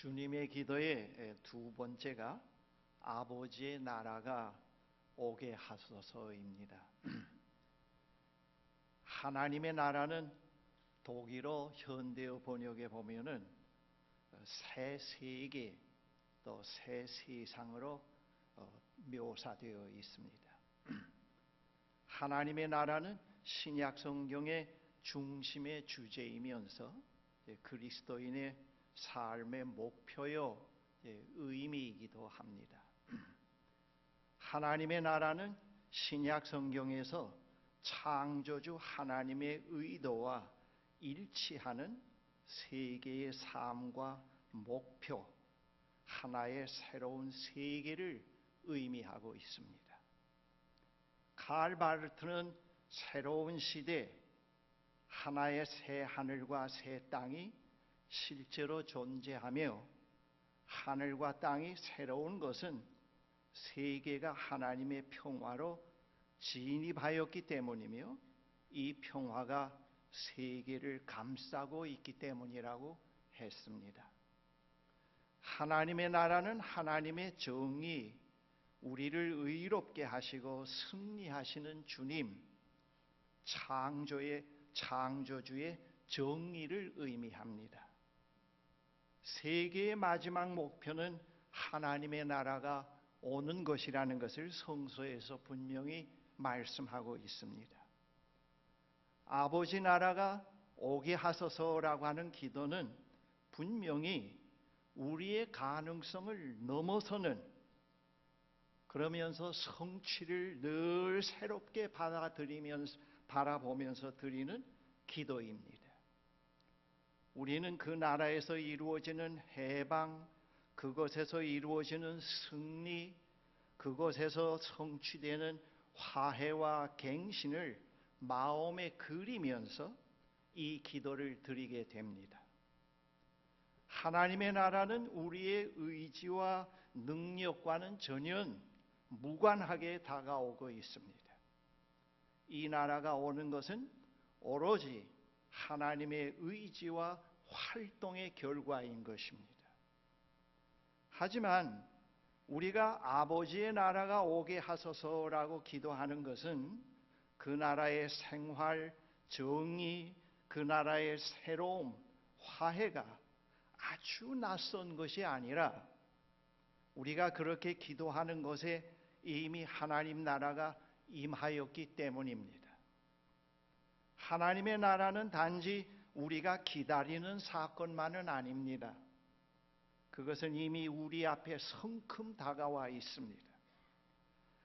주님의 기도의 두 번째가 아버지의 나라가 오게 하소서입니다. 하나님의 나라는 독일어 현대어 번역에 보면은 새 세계 또 새 세상으로 묘사되어 있습니다. 하나님의 나라는 신약 성경의 중심의 주제이면서 그리스도인의 삶의 목표요 의미이기도 합니다. 하나님의 나라는 신약 성경에서 창조주 하나님의 의도와 일치하는 세계의 삶과 목표, 하나의 새로운 세계를 의미하고 있습니다. 칼 바르트는 새로운 시대, 하나의 새 하늘과 새 땅이 실제로 존재하며 하늘과 땅이 새로운 것은 세계가 하나님의 평화로 진입하였기 때문이며 이 평화가 세계를 감싸고 있기 때문이라고 했습니다. 하나님의 나라는 하나님의 정의, 우리를 의롭게 하시고 승리하시는 주님, 창조주의 정의를 의미합니다. 세계의 마지막 목표는 하나님의 나라가 오는 것이라는 것을 성서에서 분명히 말씀하고 있습니다. 아버지 나라가 오게 하소서라고 하는 기도는 분명히 우리의 가능성을 넘어서는, 그러면서 성취를 늘 새롭게 바라보면서 드리는 기도입니다. 우리는 그 나라에서 이루어지는 해방, 그것에서 이루어지는 승리, 그것에서 성취되는 화해와 갱신을 마음에 그리면서 이 기도를 드리게 됩니다. 하나님의 나라는 우리의 의지와 능력과는 전혀 무관하게 다가오고 있습니다. 이 나라가 오는 것은 오로지 하나님의 의지와 활동의 결과인 것입니다. 하지만 우리가 아버지의 나라가 오게 하소서라고 기도하는 것은 그 나라의 생활, 정의, 그 나라의 새로움, 화해가 아주 낯선 것이 아니라 우리가 그렇게 기도하는 것에 이미 하나님 나라가 임하였기 때문입니다. 하나님의 나라는 단지 우리가 기다리는 사건만은 아닙니다. 그것은 이미 우리 앞에 성큼 다가와 있습니다.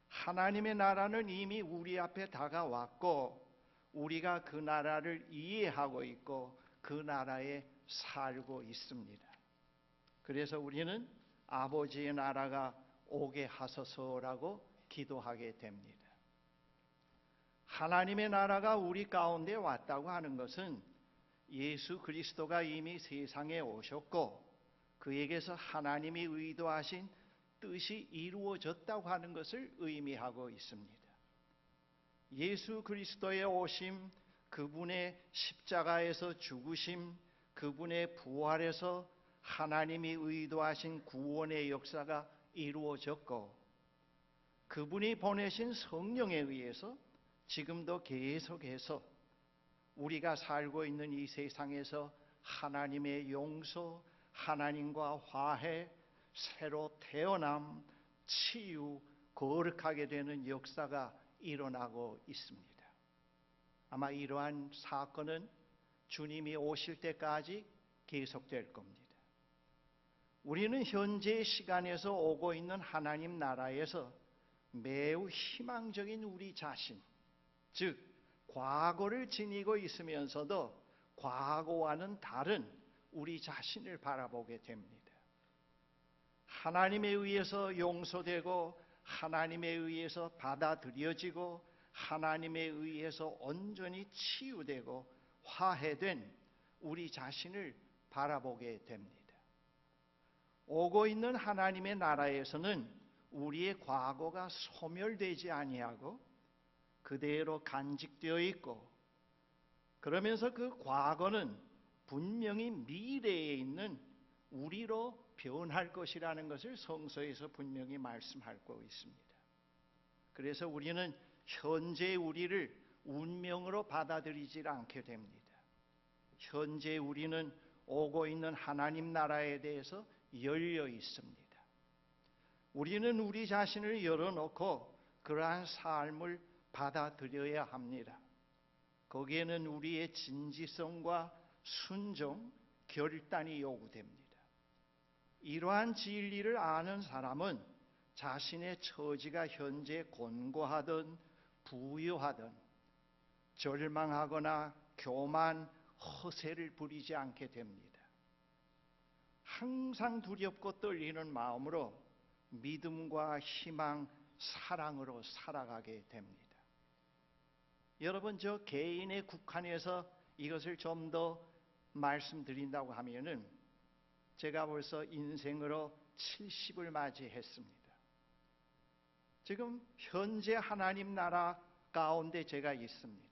하나님의 나라는 이미 우리 앞에 다가왔고 우리가 그 나라를 이해하고 있고 그 나라에 살고 있습니다. 그래서 우리는 아버지의 나라가 오게 하소서라고 기도하게 됩니다. 하나님의 나라가 우리 가운데 왔다고 하는 것은 예수 그리스도가 이미 세상에 오셨고 그에게서 하나님이 의도하신 뜻이 이루어졌다고 하는 것을 의미하고 있습니다. 예수 그리스도의 오심, 그분의 십자가에서 죽으심, 그분의 부활에서 하나님이 의도하신 구원의 역사가 이루어졌고 그분이 보내신 성령에 의해서 지금도 계속해서 우리가 살고 있는 이 세상에서 하나님의 용서, 하나님과 화해, 새로 태어남, 치유, 거룩하게 되는 역사가 일어나고 있습니다. 아마 이러한 사건은 주님이 오실 때까지 계속될 겁니다. 우리는 현재 시간에서 오고 있는 하나님 나라에서 매우 희망적인 우리 자신, 즉 과거를 지니고 있으면서도 과거와는 다른 우리 자신을 바라보게 됩니다. 하나님에 의해서 용서되고 하나님에 의해서 받아들여지고 하나님에 의해서 온전히 치유되고 화해된 우리 자신을 바라보게 됩니다. 오고 있는 하나님의 나라에서는 우리의 과거가 소멸되지 아니하고 그대로 간직되어 있고 그러면서 그 과거는 분명히 미래에 있는 우리 우리로 변할 것이라는 것을 성서에서 분명히 말씀하고 있습니다. 그래서 우리는 현재 우리를 운명으로 받아들이지 않게 됩니다. 현재 우리는 오고 있는 하나님 나라에 대해서 열려 있습니다. 우리는 우리 자신을 열어놓고 그러한 삶을 받아들여야 합니다. 거기에는 우리의 진지성과 순종, 결단이 요구됩니다. 이러한 진리를 아는 사람은 자신의 처지가 현재 곤고하든 부유하든 절망하거나 교만, 허세를 부리지 않게 됩니다. 항상 두렵고 떨리는 마음으로 믿음과 희망, 사랑으로 살아가게 됩니다. 여러분, 저 개인의 국한에서 이것을 좀 더 말씀드린다고 하면은 제가 벌써 인생으로 70을 맞이했습니다. 지금 현재 하나님 나라 가운데 제가 있습니다.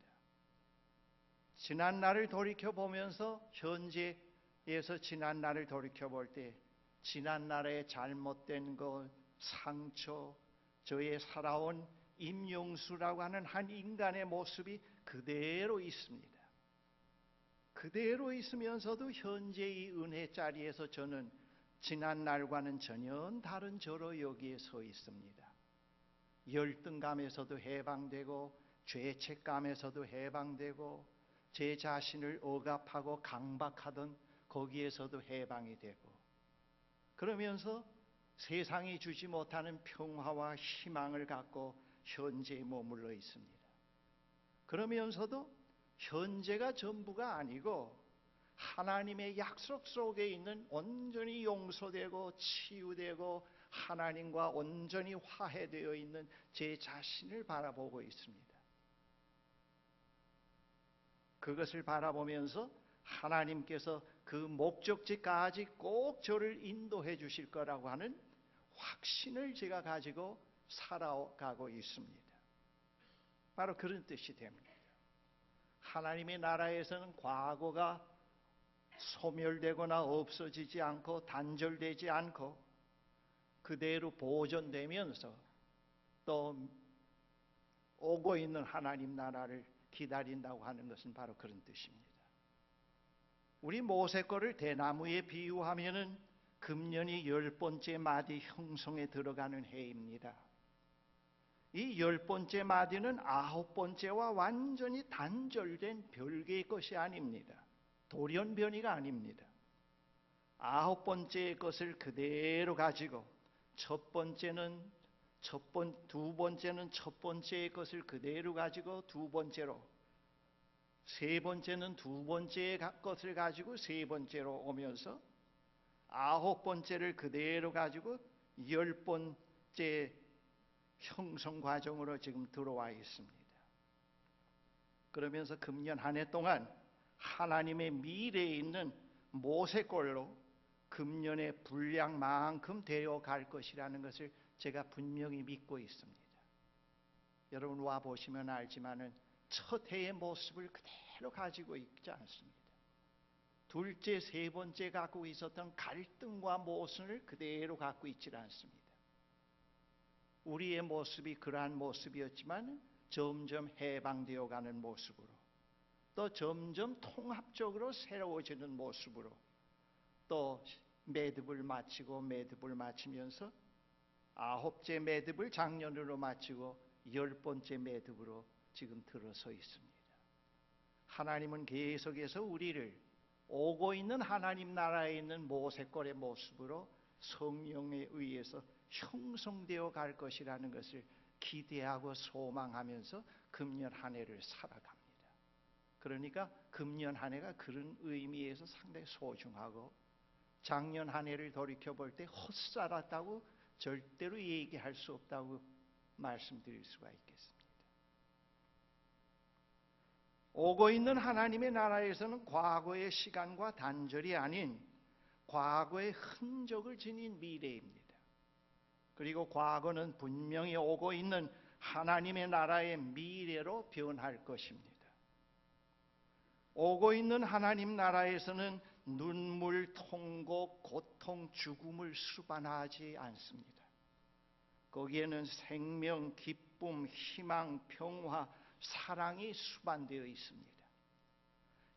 지난 날을 돌이켜보면서 현재에서 지난 날을 돌이켜볼 때 지난 날의 잘못된 것, 상처, 저의 살아온 임용수라고 하는 한 인간의 모습이 그대로 있습니다. 그대로 있으면서도 현재의 은혜 자리에서 저는 지난 날과는 전혀 다른 저로 여기에 서 있습니다. 열등감에서도 해방되고 죄책감에서도 해방되고 제 자신을 억압하고 강박하던 거기에서도 해방이 되고 그러면서 세상이 주지 못하는 평화와 희망을 갖고 현재에 머물러 있습니다. 그러면서도 현재가 전부가 아니고 하나님의 약속 속에 있는 온전히 용서되고 치유되고 하나님과 온전히 화해되어 있는 제 자신을 바라보고 있습니다. 그것을 바라보면서 하나님께서 그 목적지까지 꼭 저를 인도해 주실 거라고 하는 확신을 제가 가지고 살아가고 있습니다. 바로 그런 뜻이 됩니다. 하나님의 나라에서는 과거가 소멸되거나 없어지지 않고 단절되지 않고 그대로 보존되면서 또 오고 있는 하나님 나라를 기다린다고 하는 것은 바로 그런 뜻입니다. 우리 모세거를 대나무에 비유하면은 금년이 10번째 마디 형성에 들어가는 해입니다. 이 10번째 마디는 9번째와 완전히 단절된 별개의 것이 아닙니다. 돌연변이가 아닙니다. 9번째의 것을 그대로 가지고 두 번째는 첫 번째의 것을 그대로 가지고 두 번째로, 세 번째는 두 번째의 것을 가지고 세 번째로 오면서 9번째를 그대로 가지고 10번째 형성 과정으로 지금 들어와 있습니다. 그러면서 금년 한 해 동안 하나님의 미래에 있는 모세꼴로 금년의 분량만큼 되어갈 것이라는 것을 제가 분명히 믿고 있습니다. 여러분 와 보시면 알지만은 첫 해의 모습을 그대로 가지고 있지 않습니다. 둘째, 세 번째 갖고 있었던 갈등과 모순을 그대로 갖고 있지 않습니다. 우리의 모습이 그러한 모습이었지만 점점 해방되어 가는 모습으로, 또 점점 통합적으로 새로워지는 모습으로, 또 매듭을 마치면서 9째 매듭을 작년으로 마치고 10번째 매듭으로 지금 들어서 있습니다. 하나님은 계속해서 우리를 오고 있는 하나님 나라에 있는 모세꼴의 모습으로 성령에 의해서 형성되어 갈 것이라는 것을 기대하고 소망하면서 금년 한 해를 살아갑니다. 그러니까 금년 한 해가 그런 의미에서 상당히 소중하고 작년 한 해를 돌이켜볼 때 헛살았다고 절대로 얘기할 수 없다고 말씀드릴 수가 있겠습니다. 오고 있는 하나님의 나라에서는 과거의 시간과 단절이 아닌 과거의 흔적을 지닌 미래입니다. 그리고 과거는 분명히 오고 있는 하나님의 나라의 미래로 변할 것입니다. 오고 있는 하나님 나라에서는 눈물, 통곡, 고통, 죽음을 수반하지 않습니다. 거기에는 생명, 기쁨, 희망, 평화, 사랑이 수반되어 있습니다.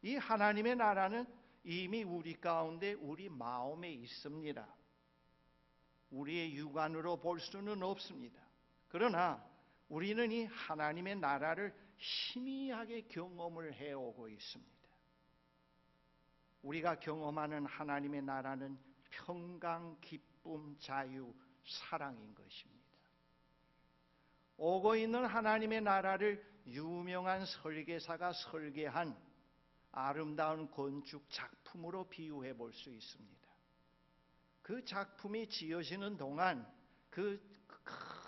이 하나님의 나라는 이미 우리 가운데 우리 마음에 있습니다. 우리의 육안으로 볼 수는 없습니다. 그러나 우리는 이 하나님의 나라를 희미하게 경험을 해오고 있습니다. 우리가 경험하는 하나님의 나라는 평강, 기쁨, 자유, 사랑인 것입니다. 오고 있는 하나님의 나라를 유명한 설계사가 설계한 아름다운 건축 작품으로 비유해 볼 수 있습니다. 그 작품이 지어지는 동안 그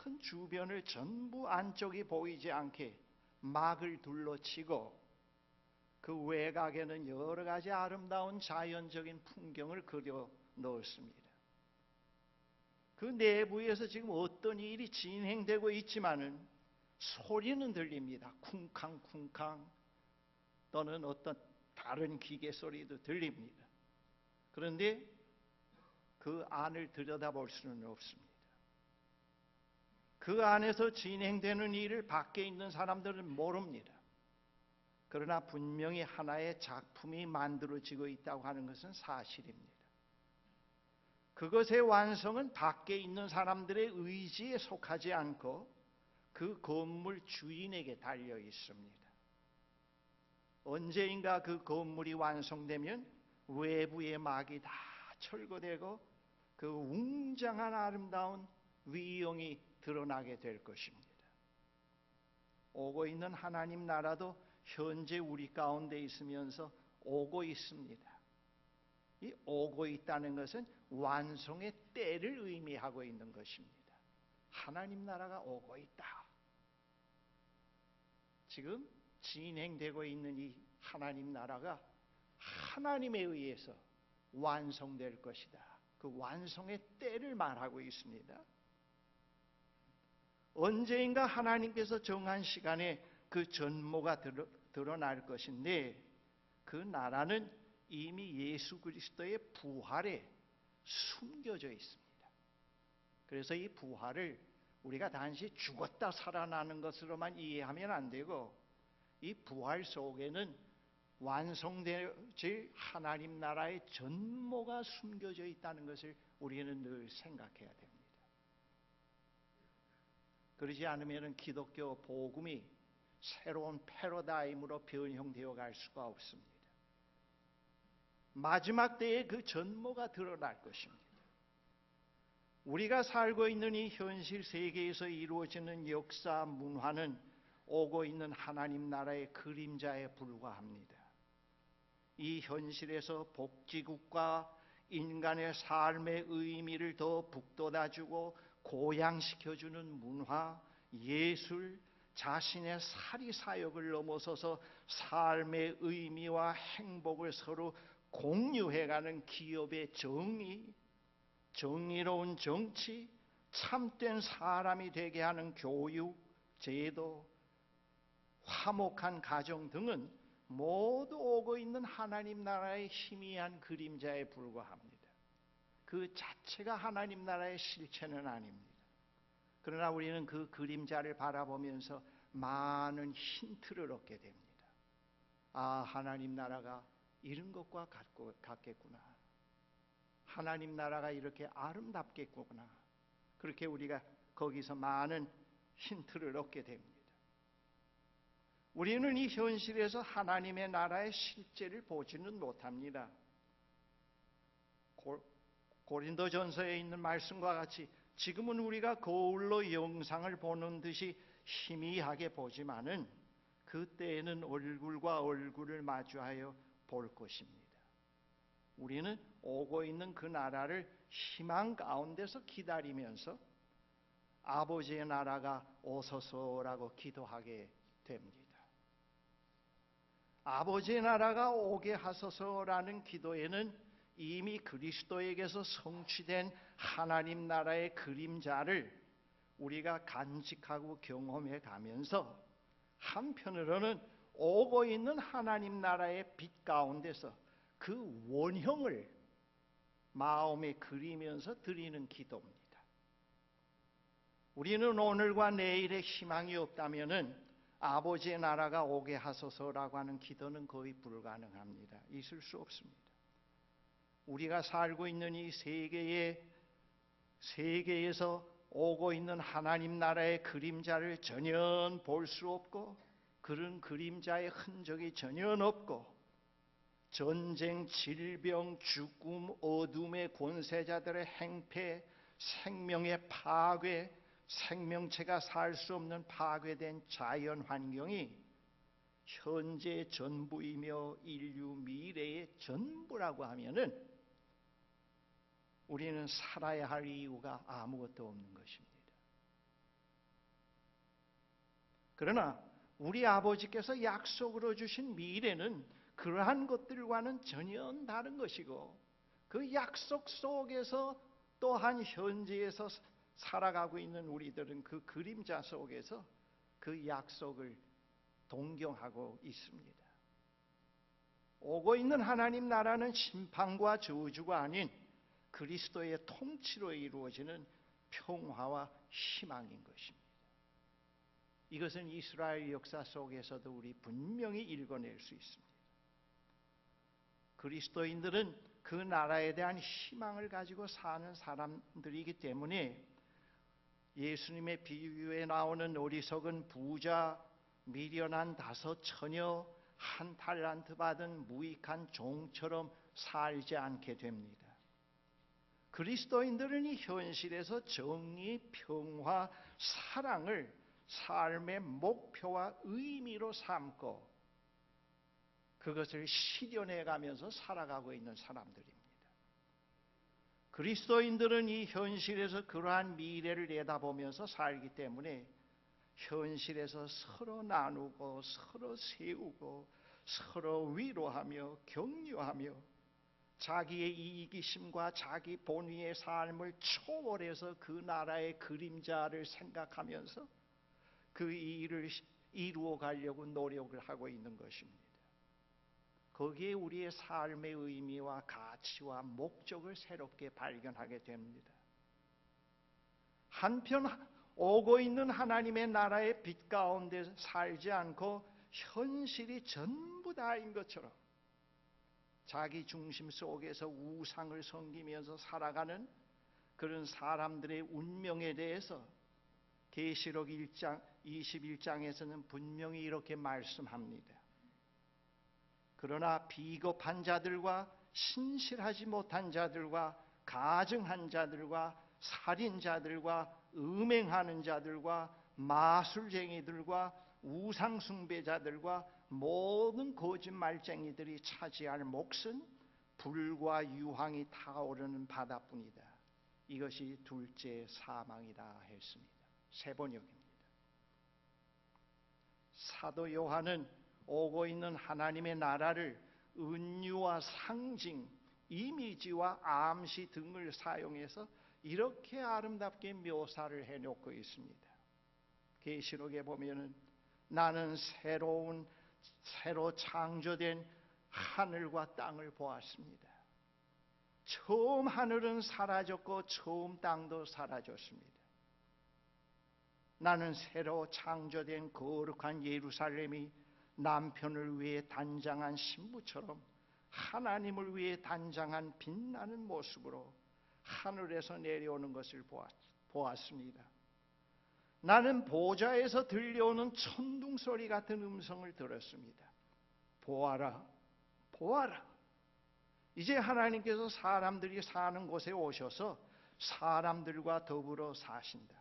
큰 주변을 전부 안쪽이 보이지 않게 막을 둘러치고 그 외곽에는 여러 가지 아름다운 자연적인 풍경을 그려 넣었습니다. 그 내부에서 지금 어떤 일이 진행되고 있지만은 소리는 들립니다. 쿵쾅쿵쾅 또는 어떤 다른 기계 소리도 들립니다. 그런데 그 안을 들여다볼 수는 없습니다. 그 안에서 진행되는 일을 밖에 있는 사람들은 모릅니다. 그러나 분명히 하나의 작품이 만들어지고 있다고 하는 것은 사실입니다. 그것의 완성은 밖에 있는 사람들의 의지에 속하지 않고 그 건물 주인에게 달려 있습니다. 언제인가 그 건물이 완성되면 외부의 막이 다 철거되고 그 웅장한 아름다운 위용이 드러나게 될 것입니다. 오고 있는 하나님 나라도 현재 우리 가운데 있으면서 오고 있습니다. 이 오고 있다는 것은 완성의 때를 의미하고 있는 것입니다. 하나님 나라가 오고 있다. 지금 진행되고 있는 이 하나님 나라가 하나님에 의해서 완성될 것이다. 그 완성의 때를 말하고 있습니다. 언제인가 하나님께서 정한 시간에 그 전모가 드러날 것인데 그 나라는 이미 예수 그리스도의 부활에 숨겨져 있습니다. 그래서 이 부활을 우리가 단지 죽었다 살아나는 것으로만 이해하면 안 되고 이 부활 속에는 완성될 하나님 나라의 전모가 숨겨져 있다는 것을 우리는 늘 생각해야 됩니다. 그러지 않으면 기독교 복음이 새로운 패러다임으로 변형되어 갈 수가 없습니다. 마지막 때에 그 전모가 드러날 것입니다. 우리가 살고 있는 이 현실 세계에서 이루어지는 역사, 문화는 오고 있는 하나님 나라의 그림자에 불과합니다. 이 현실에서 복지국가, 인간의 삶의 의미를 더 북돋아주고 고양시켜주는 문화, 예술, 자신의 사리사욕을 넘어서서 삶의 의미와 행복을 서로 공유해가는 기업의 정의, 정의로운 정치, 참된 사람이 되게 하는 교육, 제도, 화목한 가정 등은 모두 오고 있는 하나님 나라의 희미한 그림자에 불과합니다. 그 자체가 하나님 나라의 실체는 아닙니다. 그러나 우리는 그 그림자를 바라보면서 많은 힌트를 얻게 됩니다. 아, 하나님 나라가 이런 것과 같겠구나. 하나님 나라가 이렇게 아름답겠구나. 그렇게 우리가 거기서 많은 힌트를 얻게 됩니다. 우리는 이 현실에서 하나님의 나라의 실제를 보지는 못합니다. 고린도전서에 있는 말씀과 같이 지금은 우리가 거울로 영상을 보는 듯이 희미하게 보지만은 그때에는 얼굴과 얼굴을 마주하여 볼 것입니다. 우리는 오고 있는 그 나라를 희망 가운데서 기다리면서 아버지의 나라가 오소서라고 기도하게 됩니다. 아버지의 나라가 오게 하소서라는 기도에는 이미 그리스도에게서 성취된 하나님 나라의 그림자를 우리가 간직하고 경험해 가면서 한편으로는 오고 있는 하나님 나라의 빛 가운데서 그 원형을 마음에 그리면서 드리는 기도입니다. 우리는 오늘과 내일에 희망이 없다면은 아버지의 나라가 오게 하소서라고 하는 기도는 거의 불가능합니다. 있을 수 없습니다. 우리가 살고 있는 이 세계에서 오고 있는 하나님 나라의 그림자를 전혀 볼 수 없고, 그런 그림자의 흔적이 전혀 없고, 전쟁, 질병, 죽음, 어둠의 권세자들의 행패, 생명의 파괴, 생명체가 살 수 없는 파괴된 자연 환경이 현재의 전부이며 인류 미래의 전부라고 하면은 우리는 살아야 할 이유가 아무것도 없는 것입니다. 그러나 우리 아버지께서 약속으로 주신 미래는 그러한 것들과는 전혀 다른 것이고, 그 약속 속에서 또한 현재에서 살아가고 있는 우리들은 그 그림자 속에서 그 약속을 동경하고 있습니다. 오고 있는 하나님 나라는 심판과 저주가 아닌 그리스도의 통치로 이루어지는 평화와 희망인 것입니다. 이것은 이스라엘 역사 속에서도 우리 분명히 읽어낼 수 있습니다. 그리스도인들은 그 나라에 대한 희망을 가지고 사는 사람들이기 때문에 예수님의 비유에 나오는 어리석은 부자, 미련한 5 처녀, 1 달란트 받은 무익한 종처럼 살지 않게 됩니다. 그리스도인들은 이 현실에서 정의, 평화, 사랑을 삶의 목표와 의미로 삼고 그것을 실현해 가면서 살아가고 있는 사람들입니다. 그리스도인들은 이 현실에서 그러한 미래를 내다보면서 살기 때문에 현실에서 서로 나누고 서로 세우고 서로 위로하며 격려하며 자기의 이기심과 자기 본위의 삶을 초월해서 그 나라의 그림자를 생각하면서 그 일을 이루어 가려고 노력을 하고 있는 것입니다. 거기에 우리의 삶의 의미와 가치와 목적을 새롭게 발견하게 됩니다. 한편 오고 있는 하나님의 나라의 빛 가운데 살지 않고 현실이 전부 다인 것처럼 자기 중심 속에서 우상을 섬기면서 살아가는 그런 사람들의 운명에 대해서 계시록 1장 21장에서는 분명히 이렇게 말씀합니다. 그러나 비겁한 자들과 신실하지 못한 자들과 가증한 자들과 살인자들과 음행하는 자들과 마술쟁이들과 우상숭배자들과 모든 거짓말쟁이들이 차지할 몫은 불과 유황이 타오르는 바다뿐이다. 이것이 둘째 사망이다 했습니다. 세 번역입니다. 사도 요한은 오고 있는 하나님의 나라를 은유와 상징, 이미지와 암시 등을 사용해서 이렇게 아름답게 묘사를 해놓고 있습니다. 계시록에 보면은 나는 새로 창조된 하늘과 땅을 보았습니다. 처음 하늘은 사라졌고 처음 땅도 사라졌습니다. 나는 새로 창조된 거룩한 예루살렘이 남편을 위해 단장한 신부처럼 하나님을 위해 단장한 빛나는 모습으로 하늘에서 내려오는 것을 보았습니다. 나는 보좌에서 들려오는 천둥소리 같은 음성을 들었습니다. 보아라, 보아라. 이제 하나님께서 사람들이 사는 곳에 오셔서 사람들과 더불어 사신다.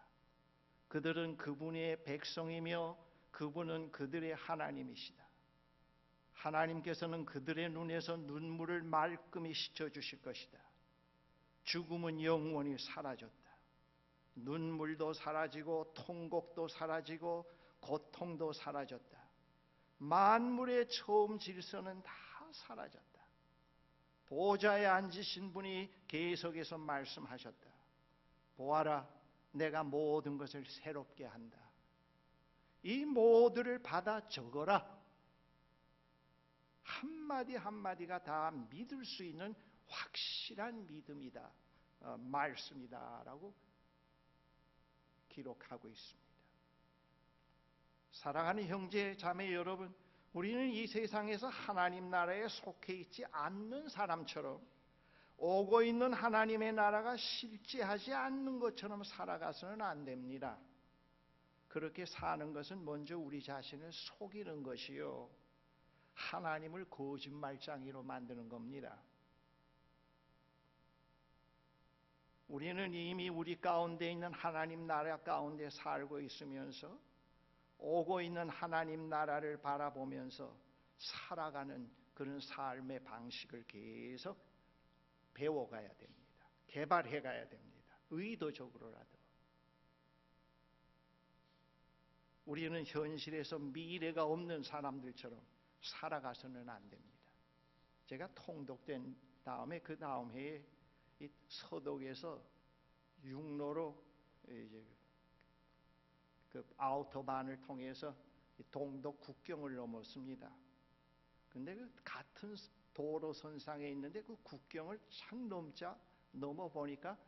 그들은 그분의 백성이며 그분은 그들의 하나님이시다. 하나님께서는 그들의 눈에서 눈물을 말끔히 씻어주실 것이다. 죽음은 영원히 사라졌다. 눈물도 사라지고 통곡도 사라지고 고통도 사라졌다. 만물의 처음 질서는 다 사라졌다. 보좌에 앉으신 분이 계속해서 말씀하셨다. 보아라, 내가 모든 것을 새롭게 한다. 이 모두를 받아 적어라. 한마디 한마디가 다 믿을 수 있는 확실한 믿음이다, 말씀이다라고 기록하고 있습니다. 사랑하는 형제 자매 여러분, 우리는 이 세상에서 하나님 나라에 속해 있지 않는 사람처럼 오고 있는 하나님의 나라가 실제하지 않는 것처럼 살아가서는 안 됩니다. 그렇게 사는 것은 먼저 우리 자신을 속이는 것이요, 하나님을 거짓말장이로 만드는 겁니다. 우리는 이미 우리 가운데 있는 하나님 나라 가운데 살고 있으면서 오고 있는 하나님 나라를 바라보면서 살아가는 그런 삶의 방식을 계속 배워가야 됩니다. 개발해 가야 됩니다. 의도적으로라도. 우리는 현실에서 미래가 없는 사람들처럼 살아가서는 안 됩니다. 제가 통독된 다음에 그 다음 해에 이 서독에서 육로로 이제 그 아우토반을 통해서 동독 국경을 넘었습니다. 근데 그 같은 도로선상에 있는데 그 국경을 착 넘어 보니까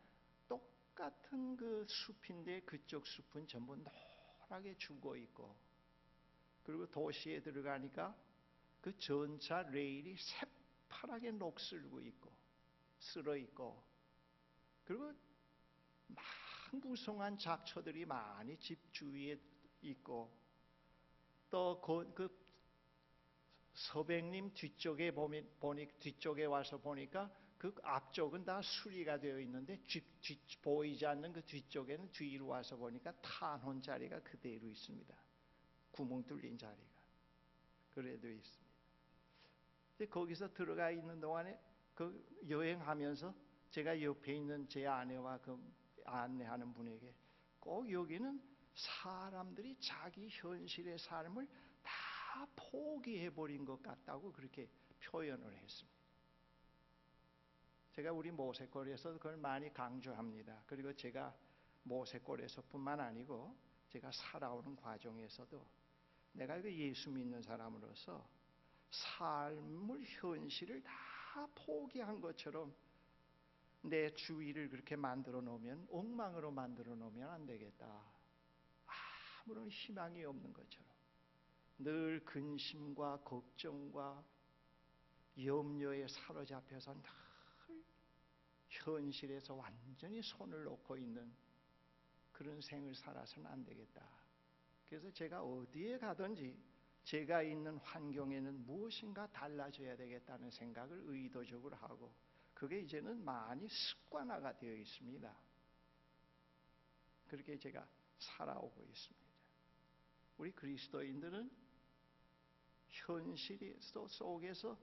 똑같은 그 숲인데 그쪽 숲은 전부 노랗게 죽어 있고, 그리고 도시에 들어가니까 그 전차 레일이 새파랗게 녹슬고 있고 쓸어 있고, 그리고 막 무성한 잡초들이 많이 집 주위에 있고, 또 그 서백림 뒤쪽에 뒤쪽에 와서 보니까 그 앞쪽은 다 수리가 되어 있는데 보이지 않는 그 뒤쪽에는 뒤로 와서 보니까 탄혼 자리가 그대로 있습니다. 구멍 뚫린 자리가 그래도 있습니다. 근데 거기서 들어가 있는 동안에 그 여행하면서 제가 옆에 있는 제 아내와 그 안내하는 분에게 꼭 여기는 사람들이 자기 현실의 삶을 다 포기해버린 것 같다고 그렇게 표현을 했습니다. 제가 우리 모세골에서 그걸 많이 강조합니다. 그리고 제가 모세골에서뿐만 아니고 제가 살아오는 과정에서도 내가 예수 믿는 사람으로서 삶을, 현실을 다 포기한 것처럼 내 주위를 그렇게 만들어 놓으면, 엉망으로 만들어 놓으면 안 되겠다. 아무런 희망이 없는 것처럼 늘 근심과 걱정과 염려에 사로잡혀서 늘 현실에서 완전히 손을 놓고 있는 그런 생을 살아서는 안 되겠다. 그래서 제가 어디에 가든지 제가 있는 환경에는 무엇인가 달라져야 되겠다는 생각을 의도적으로 하고, 그게 이제는 많이 습관화가 되어 있습니다. 그렇게 제가 살아오고 있습니다. 우리 그리스도인들은 현실 속에서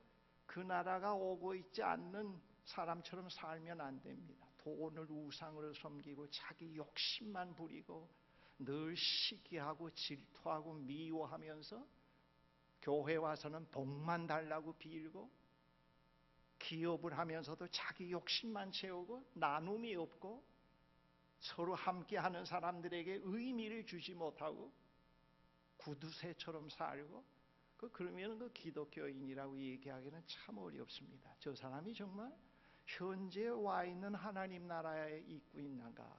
그 나라가 오고 있지 않는 사람처럼 살면 안 됩니다. 돈을 우상으로 섬기고 자기 욕심만 부리고 늘 시기하고 질투하고 미워하면서 교회 와서는 복만 달라고 빌고, 기업을 하면서도 자기 욕심만 채우고 나눔이 없고 서로 함께하는 사람들에게 의미를 주지 못하고 구두쇠처럼 살고, 그러면 그 기독교인이라고 얘기하기는 참 어렵습니다. 저 사람이 정말 현재 와 있는 하나님 나라에 있고 있는가,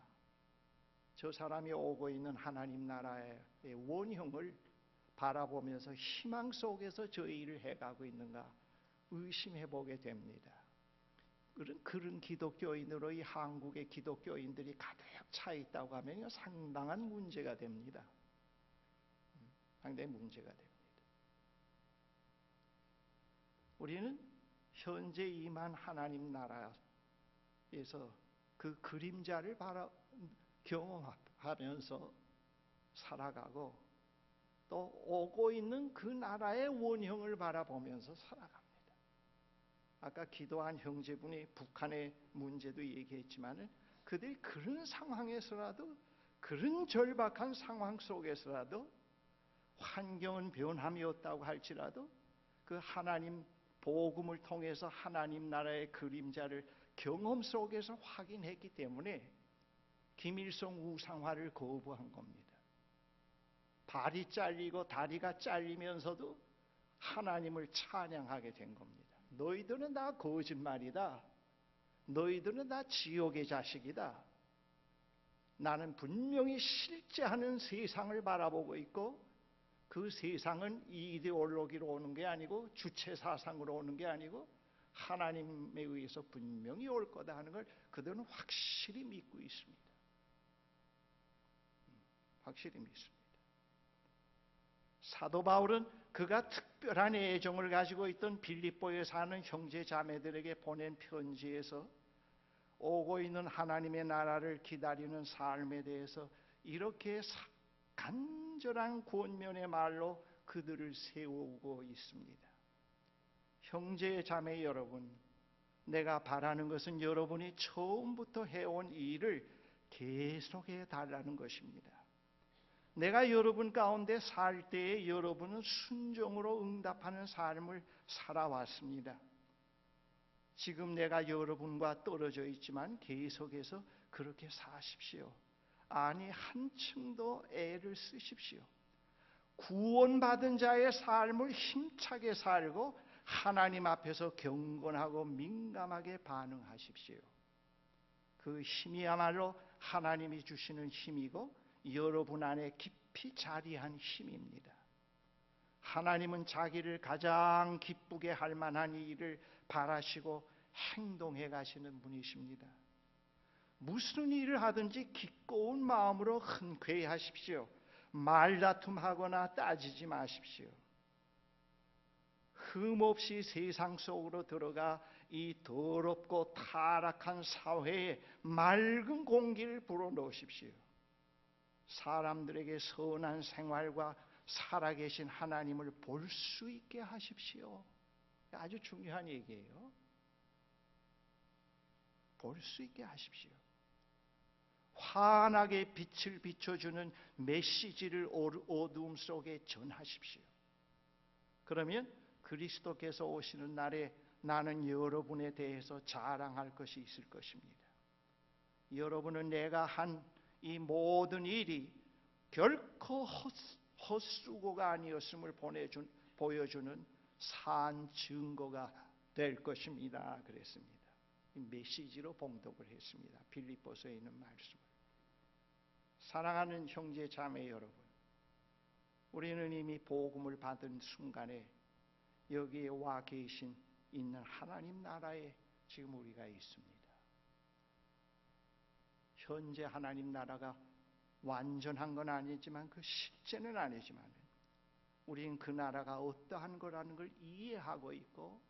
저 사람이 오고 있는 하나님 나라의 원형을 바라보면서 희망 속에서 저 일을 해가고 있는가 의심해 보게 됩니다. 그런 기독교인으로 이 한국의 기독교인들이 가득 차 있다고 하면 상당한 문제가 됩니다. 상당히 문제가 됩니다. 우리는 현재 임한 하나님 나라에서 그 그림자를 경험하면서 살아가고, 또 오고 있는 그 나라의 원형을 바라보면서 살아갑니다. 아까 기도한 형제분이 북한의 문제도 얘기했지만, 그들이 그런 상황에서라도, 그런 절박한 상황 속에서라도, 환경은 변함이 없다고 할지라도 그 하나님 복음을 통해서 하나님 나라의 그림자를 경험 속에서 확인했기 때문에 김일성 우상화를 거부한 겁니다. 발이 잘리고 다리가 잘리면서도 하나님을 찬양하게 된 겁니다. 너희들은 다 거짓말이다. 너희들은 다 지옥의 자식이다. 나는 분명히 실제하는 세상을 바라보고 있고 그 세상은 이데올로기로 오는 게 아니고 주체사상으로 오는 게 아니고 하나님에 의해서 분명히 올 거다 하는 걸 그들은 확실히 믿고 있습니다. 확실히 믿습니다. 사도 바울은 그가 특별한 애정을 가지고 있던 빌립보에 사는 형제 자매들에게 보낸 편지에서 오고 있는 하나님의 나라를 기다리는 삶에 대해서 이렇게 간절한 권면의 말로 그들을 세우고 있습니다. 형제 자매 여러분, 내가 바라는 것은 여러분이 처음부터 해온 일을 계속해 달라는 것입니다. 내가 여러분 가운데 살 때에 여러분은 순종으로 응답하는 삶을 살아왔습니다. 지금 내가 여러분과 떨어져 있지만 계속해서 그렇게 사십시오. 아니 한층 더 애를 쓰십시오. 구원받은 자의 삶을 힘차게 살고 하나님 앞에서 경건하고 민감하게 반응하십시오. 그 힘이야말로 하나님이 주시는 힘이고 여러분 안에 깊이 자리한 힘입니다. 하나님은 자기를 가장 기쁘게 할 만한 일을 바라시고 행동해 가시는 분이십니다. 무슨 일을 하든지 기꺼운 마음으로 흔쾌히 하십시오. 말다툼하거나 따지지 마십시오. 흠없이 세상 속으로 들어가 이 더럽고 타락한 사회에 맑은 공기를 불어넣으십시오. 사람들에게 선한 생활과 살아계신 하나님을 볼 수 있게 하십시오. 아주 중요한 얘기예요. 볼 수 있게 하십시오. 환하게 빛을 비춰주는 메시지를 어두움 속에 전하십시오. 그러면 그리스도께서 오시는 날에 나는 여러분에 대해서 자랑할 것이 있을 것입니다. 여러분은 내가 한 이 모든 일이 결코 헛수고가 아니었음을 보여주는 산 증거가 될 것입니다. 그랬습니다. 이 메시지로 봉독을 했습니다. 빌립보서에 있는 말씀을. 사랑하는 형제 자매 여러분, 우리는 이미 복음을 받은 순간에 여기에 와 계신 있는 하나님 나라에 지금 우리가 있습니다. 현재 하나님 나라가 완전한 건 아니지만 그 실제는 아니지만 우리는 그 나라가 어떠한 거라는 걸 이해하고 있고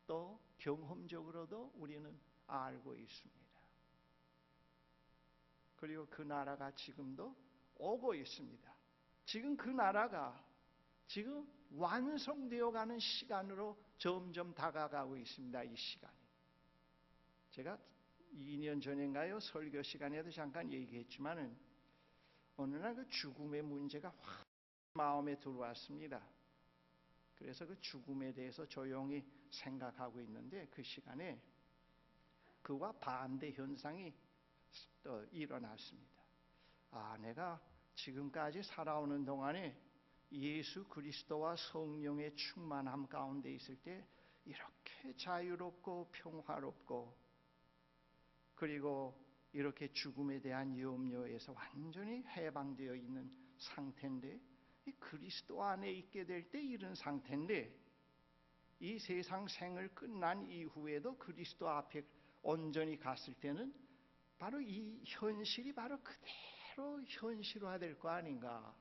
또 경험적으로도 우리는 알고 있습니다. 그리고 그 나라가 지금도 오고 있습니다. 지금 그 나라가 지금 완성되어 가는 시간으로 점점 다가가고 있습니다. 이 시간이. 제가 2년 전인가요? 설교 시간에도 잠깐 얘기했지만은 어느 날 그 죽음의 문제가 확 마음에 들어왔습니다. 그래서 그 죽음에 대해서 조용히 생각하고 있는데 그 시간에 그와 반대 현상이 또 일어났습니다. 아, 내가 지금까지 살아오는 동안에 예수 그리스도와 성령의 충만함 가운데 있을 때 이렇게 자유롭고 평화롭고 그리고 이렇게 죽음에 대한 염려에서 완전히 해방되어 있는 상태인데 이 그리스도 안에 있게 될 때 이런 상태인데 이 세상 생을 끝난 이후에도 그리스도 앞에 온전히 갔을 때는 바로 이 현실이 바로 그대로 현실화될 거 아닌가.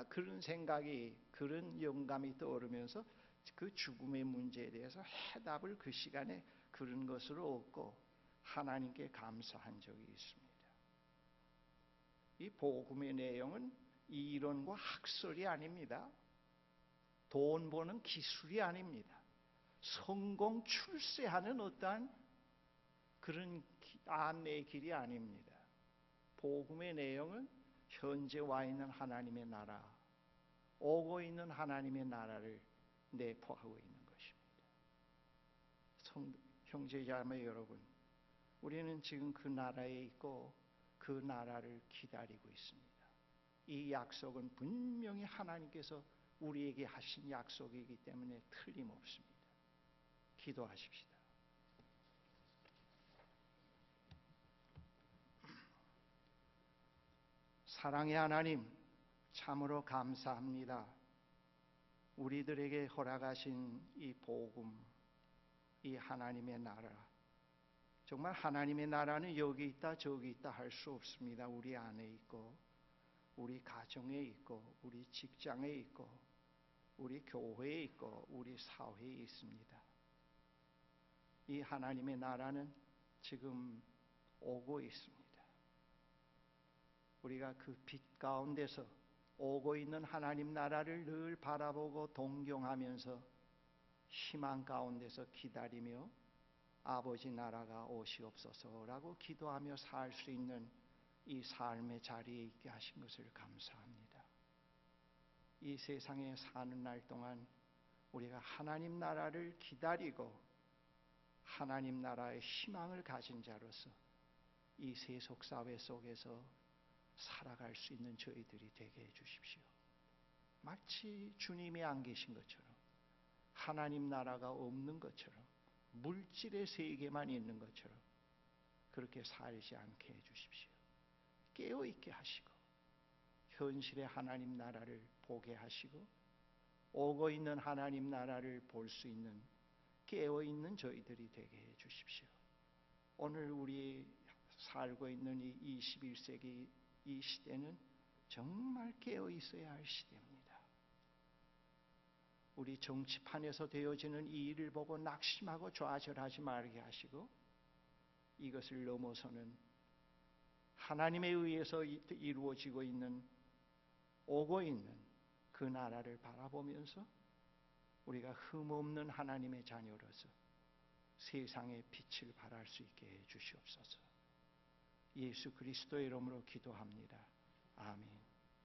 그런 생각이 그런 영감이 떠오르면서 그 죽음의 문제에 대해서 해답을 그 시간에 그런 것으로 얻고 하나님께 감사한 적이 있습니다. 이 복음의 내용은 이론과 학설이 아닙니다. 돈 버는 기술이 아닙니다. 성공 출세하는 어떠한 그런 안내의 길이 아닙니다. 복음의 내용은 현재 와 있는 하나님의 나라, 오고 있는 하나님의 나라를 내포하고 있는 것입니다. 형제자매 여러분, 우리는 지금 그 나라에 있고 그 나라를 기다리고 있습니다. 이 약속은 분명히 하나님께서 우리에게 하신 약속이기 때문에 틀림없습니다. 기도하십시다. 사랑의 하나님, 참으로 감사합니다. 우리들에게 허락하신 이 복음, 이 하나님의 나라, 정말 하나님의 나라는 여기 있다 저기 있다 할 수 없습니다. 우리 안에 있고 우리 가정에 있고 우리 직장에 있고 우리 교회에 있고 우리 사회에 있습니다. 이 하나님의 나라는 지금 오고 있습니다. 우리가 그 빛 가운데서 오고 있는 하나님 나라를 늘 바라보고 동경하면서 희망 가운데서 기다리며 아버지 나라가 오시옵소서라고 기도하며 살 수 있는 이 삶의 자리에 있게 하신 것을 감사합니다. 이 세상에 사는 날 동안 우리가 하나님 나라를 기다리고 하나님 나라의 희망을 가진 자로서 이 세속 사회 속에서 살아갈 수 있는 저희들이 되게 해 주십시오. 마치 주님이 안 계신 것처럼, 하나님 나라가 없는 것처럼, 물질의 세계만 있는 것처럼 그렇게 살지 않게 해 주십시오. 깨어있게 하시고 현실의 하나님 나라를 보게 하시고 오고 있는 하나님 나라를 볼 수 있는 깨어있는 저희들이 되게 해 주십시오. 오늘 우리 살고 있는 이 21세기 이 시대는 정말 깨어있어야 할 시대입니다. 우리 정치판에서 되어지는 이 일을 보고 낙심하고 좌절하지 말게 하시고 이것을 넘어서는 하나님에 의해서 이루어지고 있는 오고 있는 그 나라를 바라보면서 우리가 흠없는 하나님의 자녀로서 세상의 빛을 발할 수 있게 해 주시옵소서. 예수 그리스도의 이름으로 기도합니다. 아멘.